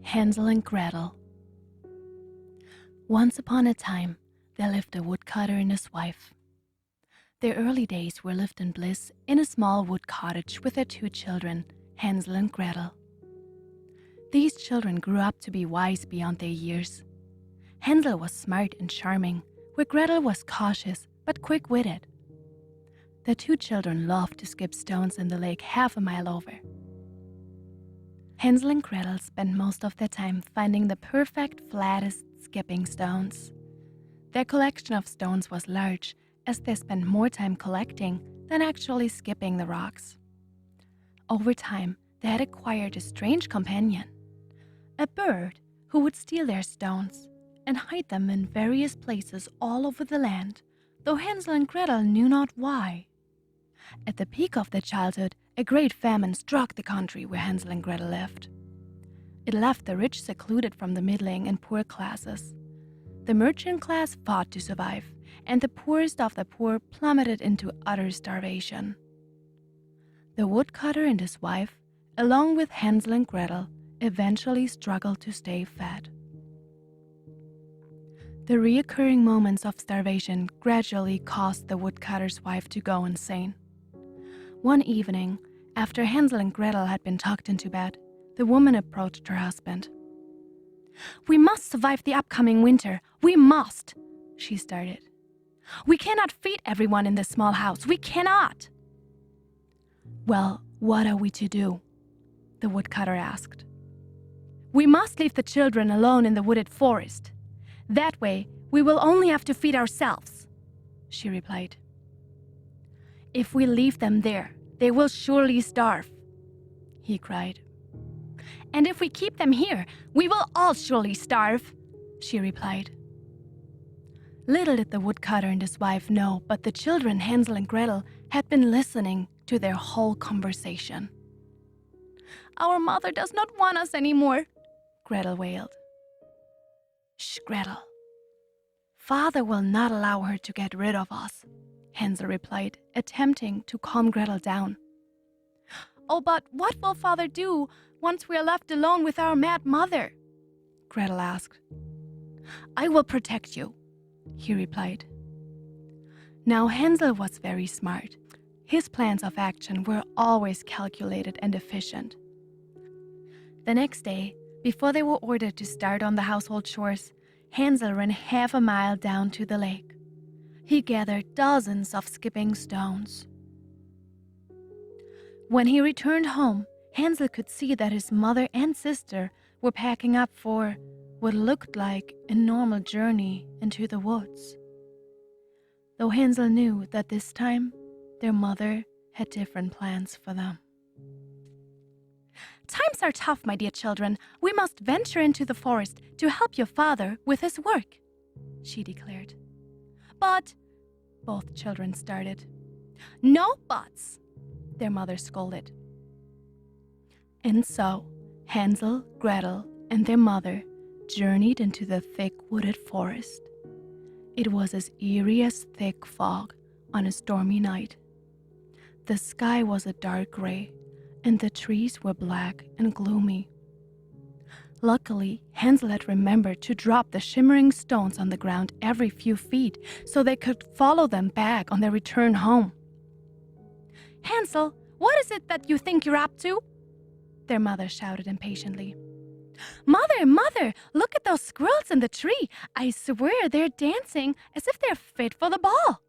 Hansel and Gretel. Once upon a time, there lived a woodcutter and his wife. Their early days were lived in bliss in a small wood cottage with their 2 children, Hansel and Gretel. These children grew up to be wise beyond their years. Hansel was smart and charming, where Gretel was cautious but quick-witted. The 2 children loved to skip stones in the lake half a mile over. Hansel and Gretel spent most of their time finding the perfect, flattest skipping stones. Their collection of stones was large, as they spent more time collecting than actually skipping the rocks. Over time, they had acquired a strange companion, a bird who would steal their stones and hide them in various places all over the land, though Hansel and Gretel knew not why. At the peak of their childhood, a great famine struck the country where Hansel and Gretel lived. It left the rich secluded from the middling and poor classes. The merchant class fought to survive, and the poorest of the poor plummeted into utter starvation. The woodcutter and his wife, along with Hansel and Gretel, eventually struggled to stay fed. The recurring moments of starvation gradually caused the woodcutter's wife to go insane. One evening, after Hansel and Gretel had been tucked into bed, the woman approached her husband. "We must survive the upcoming winter. We must," she started. "We cannot feed everyone in this small house. We cannot." "Well, what are we to do?" the woodcutter asked. "We must leave the children alone in the wooded forest. That way, we will only have to feed ourselves," she replied. "If we leave them there, they will surely starve," he cried. "And if we keep them here, we will all surely starve," she replied. Little did the woodcutter and his wife know, but the children, Hansel and Gretel, had been listening to their whole conversation. "Our mother does not want us anymore," Gretel wailed. "Shh, Gretel. Father will not allow her to get rid of us," Hansel replied, attempting to calm Gretel down. "Oh, but what will Father do once we are left alone with our mad mother?" Gretel asked. "I will protect you," he replied. Now Hansel was very smart. His plans of action were always calculated and efficient. The next day, before they were ordered to start on the household chores, Hansel ran half a mile down to the lake. He gathered dozens of skipping stones. When he returned home, Hansel could see that his mother and sister were packing up for what looked like a normal journey into the woods. Though Hansel knew that this time their mother had different plans for them. "Times are tough, my dear children. We must venture into the forest to help your father with his work," she declared. "But," both children started. "No buts," their mother scolded. And so, Hansel, Gretel, and their mother journeyed into the thick wooded forest. It was as eerie as thick fog on a stormy night. The sky was a dark gray, and the trees were black and gloomy. Luckily, Hansel had remembered to drop the shimmering stones on the ground every few feet so they could follow them back on their return home. "Hansel, what is it that you think you're up to?" their mother shouted impatiently. "Mother, Mother, look at those squirrels in the tree. I swear they're dancing as if they're fit for the ball,"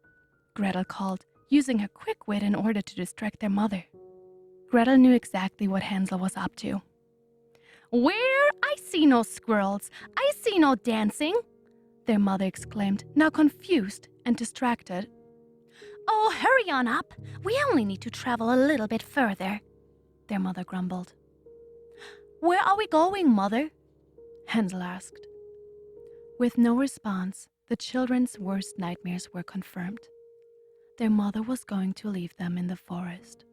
Gretel called, using her quick wit in order to distract their mother. Gretel knew exactly what Hansel was up to. "Where? I see no squirrels. I see no dancing," their mother exclaimed, now confused and distracted. "Oh, hurry on up. We only need to travel a little bit further," their mother grumbled. "Where are we going, Mother?" Hansel asked. With no response, the children's worst nightmares were confirmed. Their mother was going to leave them in the forest.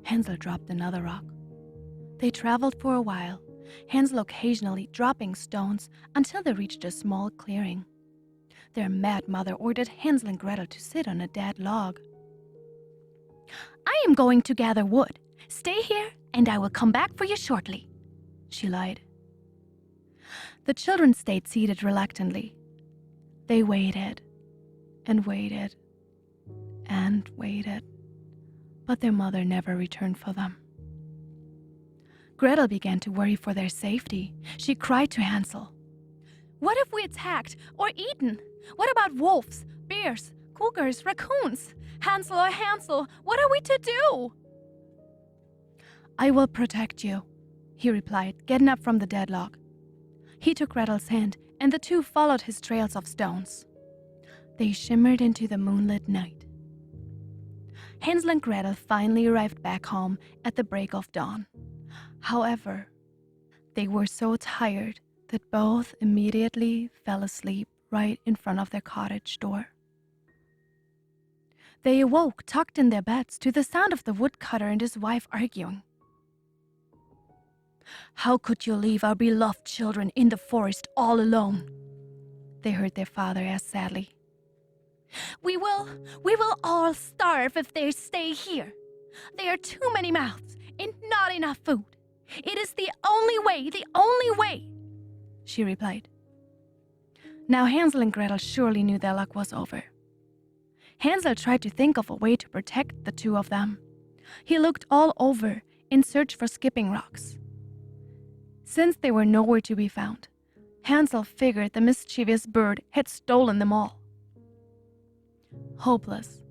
Hansel dropped another rock. They traveled for a while, Hansel occasionally dropping stones until they reached a small clearing. Their mad mother ordered Hansel and Gretel to sit on a dead log. "I am going to gather wood. Stay here, and I will come back for you shortly," she lied. The children stayed seated reluctantly. They waited and waited and waited, but their mother never returned for them. Gretel began to worry for their safety. She cried to Hansel, "What if we attacked or eaten? What about wolves, bears, cougars, raccoons? Hansel, what are we to do?" "I will protect you," he replied, getting up from the dead log. He took Gretel's hand, and the two followed his trails of stones. They shimmered into the moonlit night. Hansel and Gretel finally arrived back home at the break of dawn. However, they were so tired that both immediately fell asleep right in front of their cottage door. They awoke, tucked in their beds, to the sound of the woodcutter and his wife arguing. "How could you leave our beloved children in the forest all alone?" they heard their father ask sadly. We will all starve if they stay here. There are too many mouths and not enough food. It is the only way, she replied. Now Hansel and Gretel surely knew their luck was over. Hansel tried to think of a way to protect the two of them. He looked all over in search for skipping rocks. Since they were nowhere to be found, Hansel figured the mischievous bird had stolen them all. Hopeless,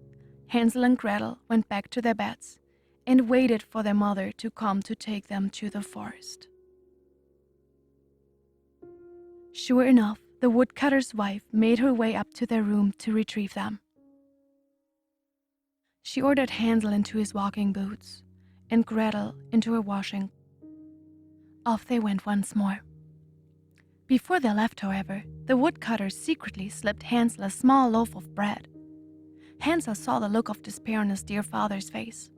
Hansel and Gretel went back to their beds and waited for their mother to come to take them to the forest. Sure enough, the woodcutter's wife made her way up to their room to retrieve them. She ordered Hansel into his walking boots and Gretel into her washing. Off they went once more. Before they left, however, the woodcutter secretly slipped Hansel a small loaf of bread. Hansel saw the look of despair on his dear father's face.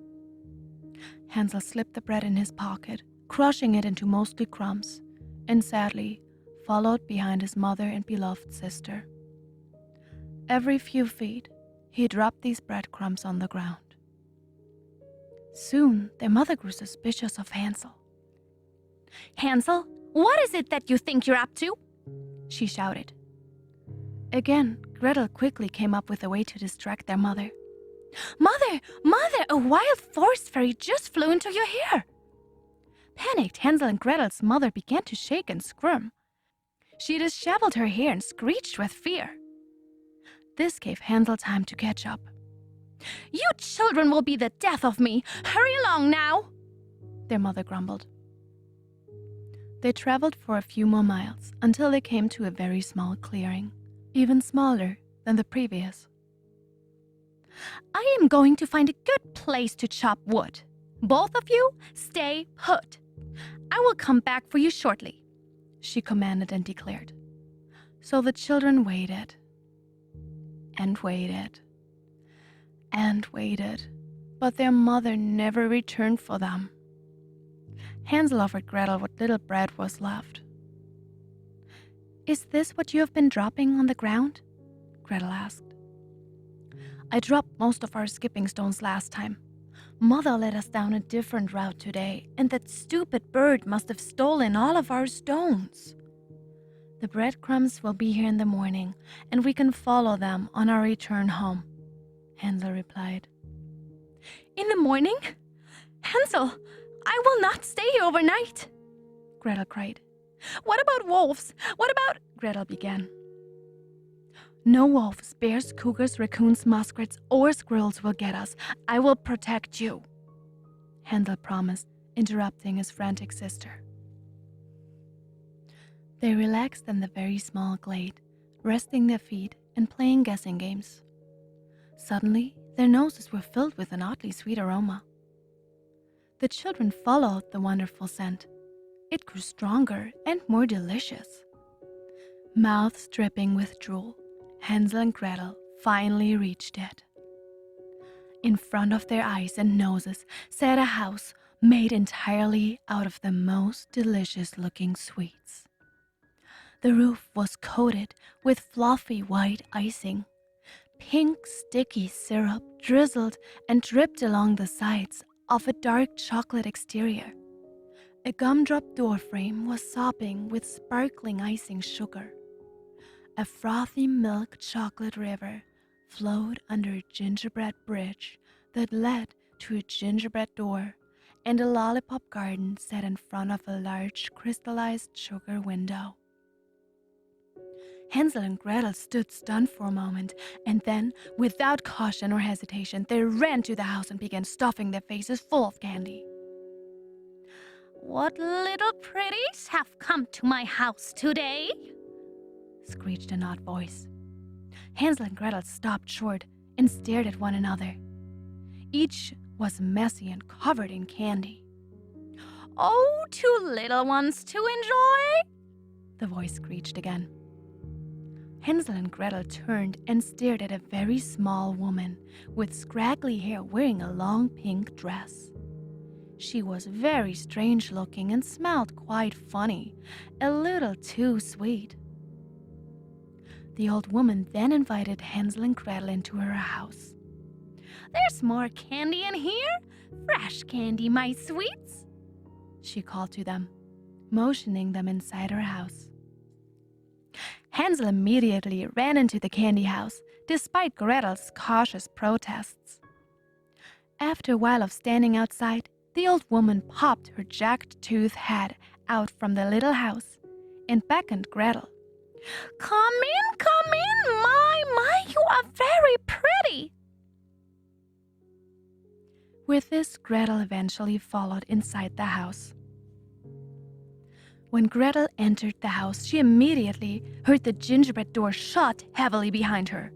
Hansel slipped the bread in his pocket, crushing it into mostly crumbs, and sadly followed behind his mother and beloved sister. Every few feet, he dropped these breadcrumbs on the ground. Soon, their mother grew suspicious of Hansel. "Hansel, what is it that you think you're up to?" she shouted. Again, Gretel quickly came up with a way to distract their mother. Mother, a wild forest fairy just flew into your hair!" Panicked, Hansel and Gretel's mother began to shake and squirm. She disheveled her hair and screeched with fear. This gave Hansel time to catch up. "You children will be the death of me! Hurry along now!" their mother grumbled. They traveled for a few more miles until they came to a very small clearing, even smaller than the previous. "I am going to find a good place to chop wood. Both of you, stay put. I will come back for you shortly," she commanded and declared. So the children waited and waited and waited, but their mother never returned for them. Hansel offered Gretel what little bread was left. "Is this what you have been dropping on the ground?" Gretel asked. "I dropped most of our skipping stones last time. Mother led us down a different route today, and that stupid bird must have stolen all of our stones. The breadcrumbs will be here in the morning, and we can follow them on our return home," Hansel replied. "In the morning? Hansel, I will not stay here overnight," Gretel cried. "What about wolves? What about—" Gretel began. "No wolves, bears, cougars, raccoons, muskrats, or squirrels will get us. I will protect you," Hansel promised, interrupting his frantic sister. They relaxed in the very small glade, resting their feet and playing guessing games. Suddenly, their noses were filled with an oddly sweet aroma. The children followed the wonderful scent. It grew stronger and more delicious. Mouths dripping with drool, Hansel and Gretel finally reached it. In front of their eyes and noses sat a house made entirely out of the most delicious-looking sweets. The roof was coated with fluffy white icing. Pink, sticky syrup drizzled and dripped along the sides of a dark chocolate exterior. A gumdrop doorframe was sopping with sparkling icing sugar. A frothy milk chocolate river flowed under a gingerbread bridge that led to a gingerbread door, and a lollipop garden set in front of a large crystallized sugar window. Hansel and Gretel stood stunned for a moment, and then, without caution or hesitation, they ran to the house and began stuffing their faces full of candy. "What little pretties have come to my house today?" screeched an odd voice. Hansel and Gretel stopped short and stared at one another. Each was messy and covered in candy. "Oh, two little ones to enjoy?" the voice screeched again. Hansel and Gretel turned and stared at a very small woman with scraggly hair wearing a long pink dress. She was very strange looking and smelled quite funny, a little too sweet. The old woman then invited Hansel and Gretel into her house. "There's more candy in here. Fresh candy, my sweets," she called to them, motioning them inside her house. Hansel immediately ran into the candy house, despite Gretel's cautious protests. After a while of standing outside, the old woman popped her jagged-toothed head out from the little house and beckoned Gretel. Come in, my, you are very pretty." With this, Gretel eventually followed inside the house. When Gretel entered the house, she immediately heard the gingerbread door shut heavily behind her.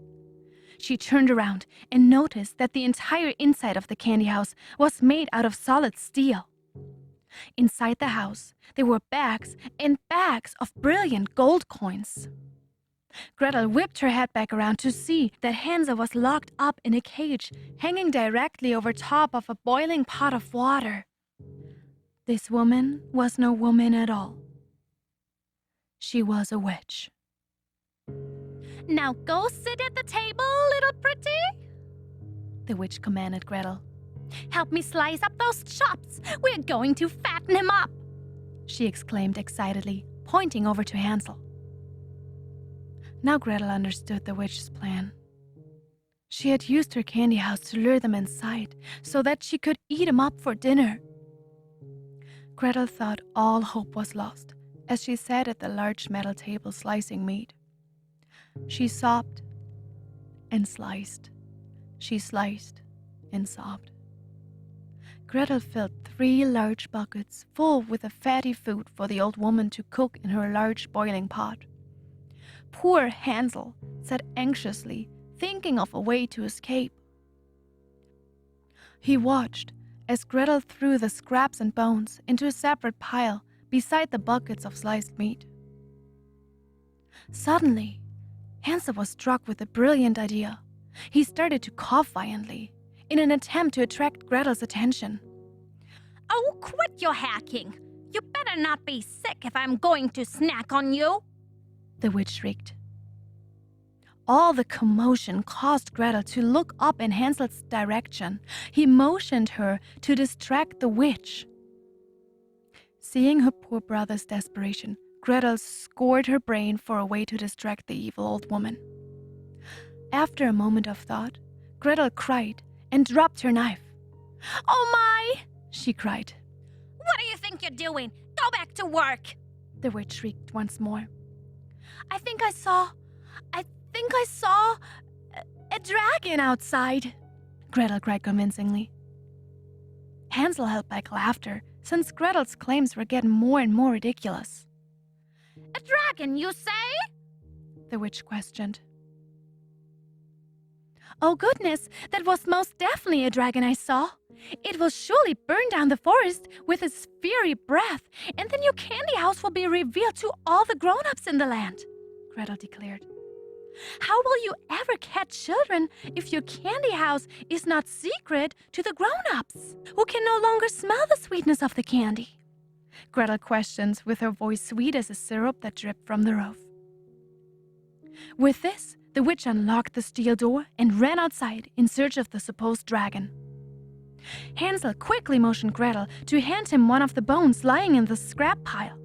She turned around and noticed that the entire inside of the candy house was made out of solid steel. Inside the house, there were bags and bags of brilliant gold coins. Gretel whipped her head back around to see that Hansel was locked up in a cage hanging directly over top of a boiling pot of water. This woman was no woman at all. She was a witch. "Now go sit at the table, little pretty," the witch commanded Gretel. "Help me slice up those chops. We're going to fatten him up," she exclaimed excitedly, pointing over to Hansel. Now Gretel understood the witch's plan. She had used her candy house to lure them inside so that she could eat them up for dinner. Gretel thought all hope was lost as she sat at the large metal table slicing meat. She sobbed and sliced. She sliced and sobbed. Gretel filled 3 large buckets full with the fatty food for the old woman to cook in her large boiling pot. Poor Hansel sat anxiously, thinking of a way to escape. He watched as Gretel threw the scraps and bones into a separate pile beside the buckets of sliced meat. Suddenly, Hansel was struck with a brilliant idea. He started to cough violently in an attempt to attract Gretel's attention. "Oh, quit your hacking. You better not be sick if I'm going to snack on you," the witch shrieked. All the commotion caused Gretel to look up in Hansel's direction. He motioned her to distract the witch. Seeing her poor brother's desperation, Gretel scoured her brain for a way to distract the evil old woman. After a moment of thought, Gretel cried and dropped her knife. "Oh my!" she cried. "What do you think you're doing? Go back to work!" The witch shrieked once more. I think I saw a dragon outside," Gretel cried convincingly. Hansel held back laughter, since Gretel's claims were getting more and more ridiculous. "A dragon, you say?" the witch questioned. "Oh goodness, that was most definitely a dragon I saw. It will surely burn down the forest with its fiery breath, and then your candy house will be revealed to all the grown-ups in the land," Gretel declared. "How will you ever catch children if your candy house is not secret to the grown-ups, who can no longer smell the sweetness of the candy?" Gretel questioned with her voice sweet as a syrup that dripped from the roof. With this, the witch unlocked the steel door and ran outside in search of the supposed dragon. Hansel quickly motioned Gretel to hand him one of the bones lying in the scrap pile.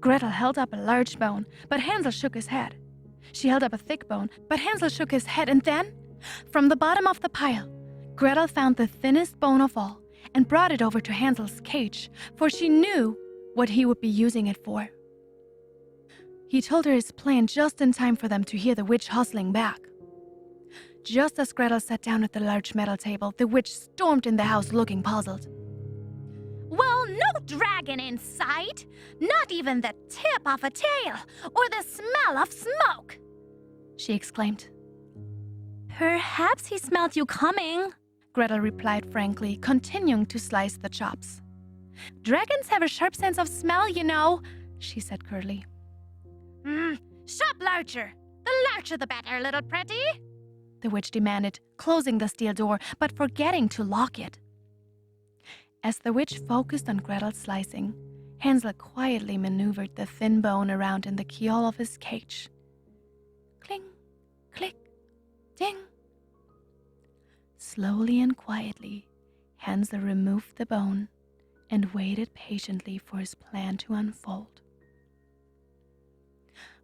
Gretel held up a large bone, but Hansel shook his head. She held up a thick bone, but Hansel shook his head, and then, from the bottom of the pile, Gretel found the thinnest bone of all and brought it over to Hansel's cage, for she knew what he would be using it for. He told her his plan just in time for them to hear the witch hustling back. Just as Gretel sat down at the large metal table, the witch stormed in the house looking puzzled. Well, no dragon inside. Not even the tip of a tail or the smell of smoke, she exclaimed. Perhaps he smelled you coming, Gretel replied frankly, continuing to slice the chops. Dragons have a sharp sense of smell, you know, she said curtly. Shop larger. The larger the better, little pretty, the witch demanded, closing the steel door, but forgetting to lock it. As the witch focused on Gretel's slicing, Hansel quietly maneuvered the thin bone around in the keyhole of his cage. Cling, click, ding. Slowly and quietly, Hansel removed the bone and waited patiently for his plan to unfold.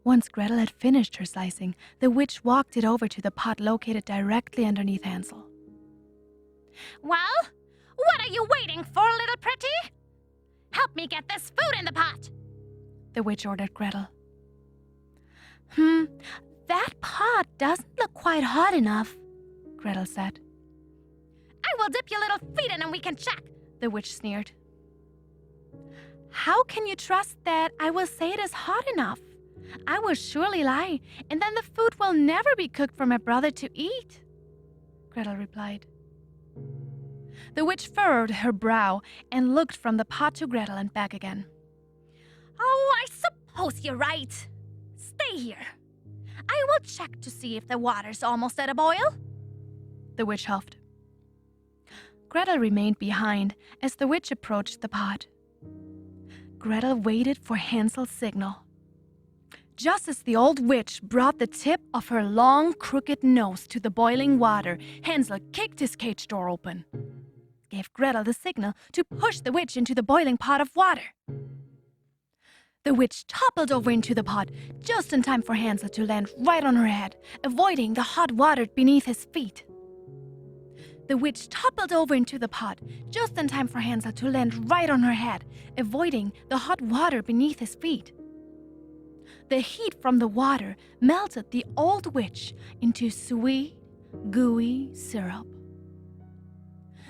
Once Gretel had finished her slicing, the witch walked it over to the pot located directly underneath Hansel. Well, what are you waiting for, little pretty? Help me get this food in the pot, the witch ordered Gretel. That pot doesn't look quite hot enough, Gretel said. I will dip your little feet in and we can check, the witch sneered. How can you trust that I will say it is hot enough? I will surely lie, and then the food will never be cooked for my brother to eat, Gretel replied. The witch furrowed her brow and looked from the pot to Gretel and back again. Oh, I suppose you're right. Stay here. I will check to see if the water's almost at a boil, the witch huffed. Gretel remained behind as the witch approached the pot. Gretel waited for Hansel's signal. Just as the old witch brought the tip of her long, crooked nose to the boiling water, Hansel kicked his cage door open, gave Gretel the signal to push the witch into the boiling pot of water. The witch toppled over into the pot just in time for Hansel to land right on her head, avoiding the hot water beneath his feet. The witch toppled over into the pot just in time for Hansel to land right on her head, avoiding the hot water beneath his feet. The heat from the water melted the old witch into sweet, gooey syrup.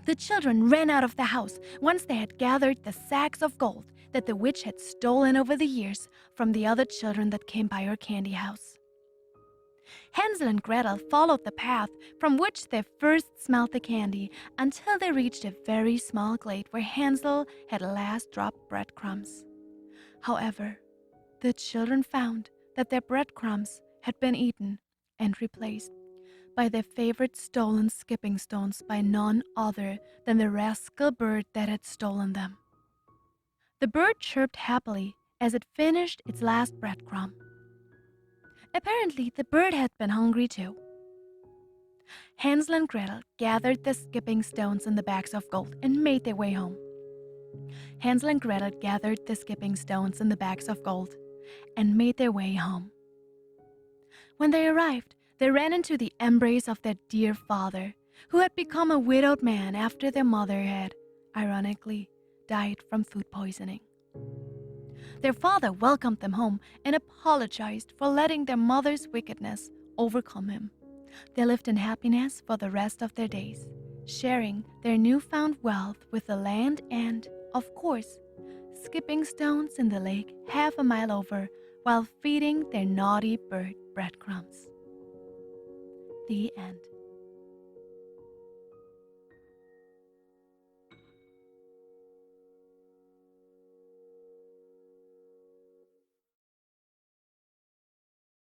The children ran out of the house once they had gathered the sacks of gold that the witch had stolen over the years from the other children that came by her candy house. Hansel and Gretel followed the path from which they first smelled the candy until they reached a very small glade where Hansel had last dropped breadcrumbs. However, the children found that their breadcrumbs had been eaten and replaced by their favorite stolen skipping stones by none other than the rascal bird that had stolen them. The bird chirped happily as it finished its last breadcrumb. Apparently, the bird had been hungry too. Hansel and Gretel gathered the skipping stones in the bags of gold and made their way home. Hansel and Gretel gathered the skipping stones in the bags of gold and made their way home. When they arrived, they ran into the embrace of their dear father, who had become a widowed man after their mother had, ironically, died from food poisoning. Their father welcomed them home and apologized for letting their mother's wickedness overcome him. They lived in happiness for the rest of their days, sharing their newfound wealth with the land and, of course, skipping stones in the lake half a mile over while feeding their naughty bird breadcrumbs. The end.